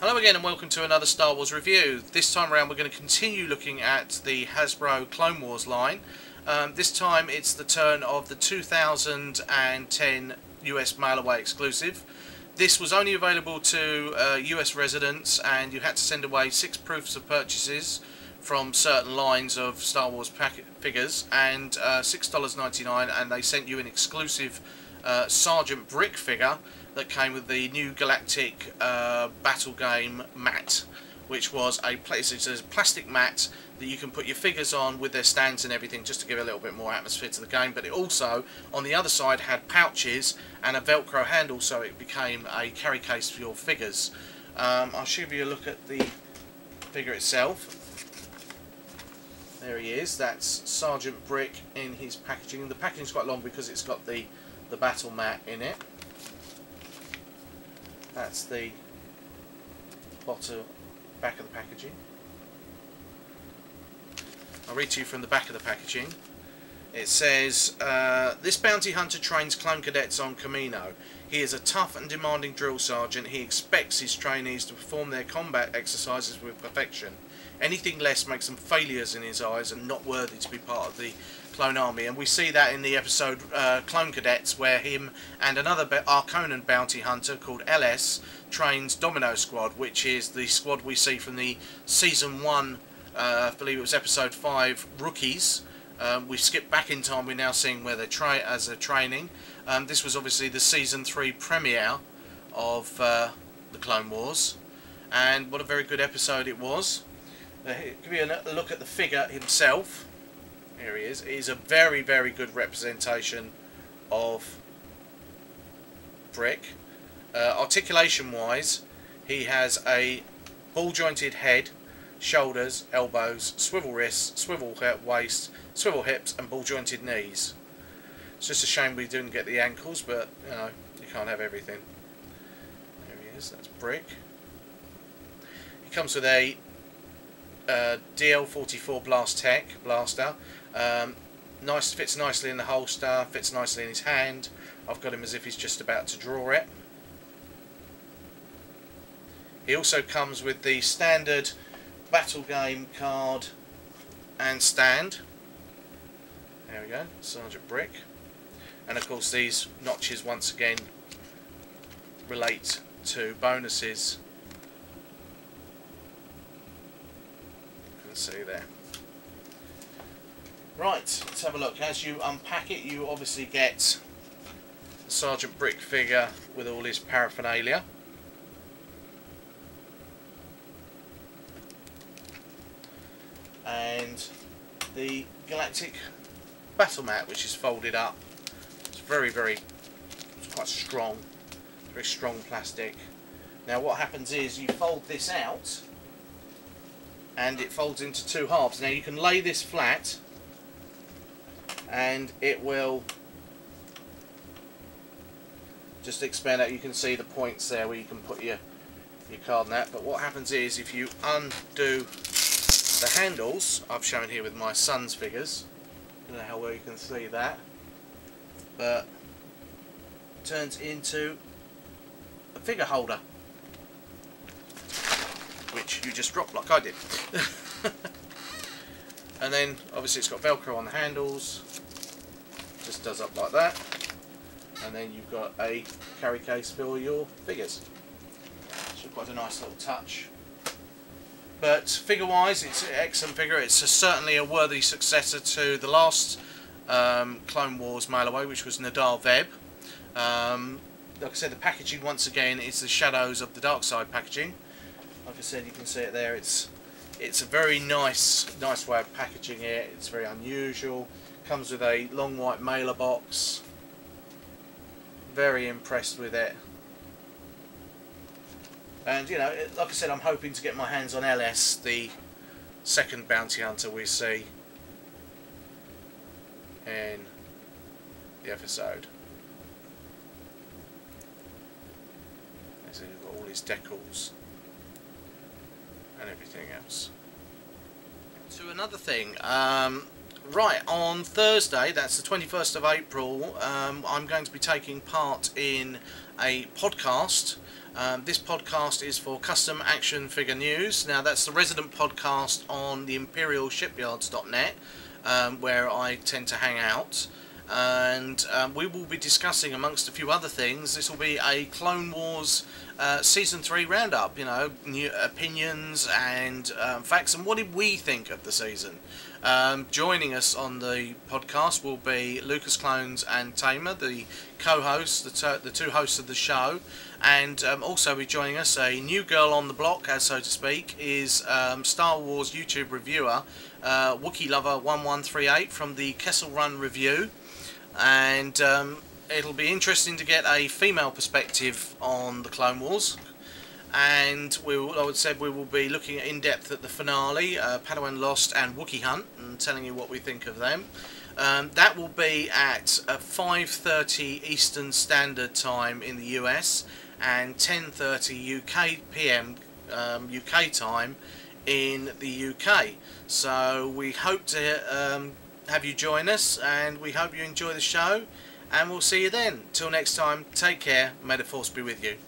Hello again and welcome to another Star Wars review. This time around we're going to continue looking at the Hasbro Clone Wars line. This time it's the turn of the 2010 US mail-away exclusive. This was only available to US residents, and you had to send away 6 proofs of purchases from certain lines of Star Wars figures, and $6.99, and they sent you an exclusive Sgt Bric figure that came with the new Galactic battle game mat, which was a plastic mat that you can put your figures on with their stands and everything, just to give a little bit more atmosphere to the game. But it also, on the other side, had pouches and a Velcro handle, so it became a carry case for your figures. I'll give you a look at the figure itself. There he is. That's Sgt Bric in his packaging. The packaging's quite long because it's got the battle mat in it. That's the back of the packaging. I'll read to you from the back of the packaging. It says, this bounty hunter trains clone cadets on Kamino. He is a tough and demanding drill sergeant. He expects his trainees to perform their combat exercises with perfection. Anything less makes them failures in his eyes and not worthy to be part of the clone army. And we see that in the episode Clone Cadets, where him and another Arconan bounty hunter called LS trains Domino Squad, which is the squad we see from the Season 1, I believe it was Episode 5, Rookies. We skip back in time, we're now seeing where they're training. This was obviously the Season 3 premiere of the Clone Wars, and what a very good episode it was. Give you a look at the figure himself. Here he is. He's a very, very good representation of Bric. Articulation wise, he has a ball jointed head, shoulders, elbows, swivel wrists, swivel waist, swivel hips and ball jointed knees. It's just a shame we didn't get the ankles, but you know, you can't have everything. There he is. That's Bric. He comes with a DL44 blaster. Fits nicely in the holster, fits nicely in his hand. I've got him as if he's just about to draw it. He also comes with the standard battle game card and stand. There we go, Sgt Bric. And of course these notches once again relate to bonuses. You can see there. Right, let's have a look. As you unpack it, you obviously get the Sgt Bric figure with all his paraphernalia. And the Galactic battle mat, which is folded up. It's it's quite strong, very strong plastic. Now what happens is you fold this out and it folds into 2 halves. Now you can lay this flat and it will just expand out. You can see the points there where you can put your card in that. But what happens is if you undo the handles, I've shown here with my son's figures, I don't know how well you can see that, but it turns into a figure holder, which you just drop like I did. And then obviously it's got Velcro on the handles, just does up like that, and then you've got a carry case for your figures. So quite a nice little touch. But figure wise, it's an excellent figure. It's certainly a worthy successor to the last Clone Wars mail-away, which was Nadar Veb. Like I said, the packaging once again is the shadows of the dark side packaging. Like I said, you can see it there. It's a very nice way of packaging it. It's very unusual. Comes with a long white mailer box. Very impressed with it. And you know, like I said, I'm hoping to get my hands on LS, the second bounty hunter we see in the episode. So you've got all his decals and everything else. So another thing, Right, on Thursday, that's the 21st of April, I'm going to be taking part in a podcast. This podcast is for Custom Action Figure News. Now, that's the resident podcast on the imperialshipyards.net, where I tend to hang out. And we will be discussing, amongst a few other things, this will be a Clone Wars Season 3 roundup, you know, new opinions and facts, and what did we think of the season. Joining us on the podcast will be Lucas Clones and Tamer, the co-hosts, the two hosts of the show, and also be joining us a new girl on the block, as so to speak, is Star Wars YouTube reviewer Wookiee Lover 1138 from the Kessel Run Review, and it'll be interesting to get a female perspective on the Clone Wars. And I would say we will be looking in depth at the finale, Padawan Lost and Wookiee Hunt, and telling you what we think of them. That will be at 5:30 Eastern Standard Time in the US and 10:30 UK PM UK time in the UK. So we hope to have you join us, and we hope you enjoy the show, and we'll see you then. Till next time, take care. May the Force be with you.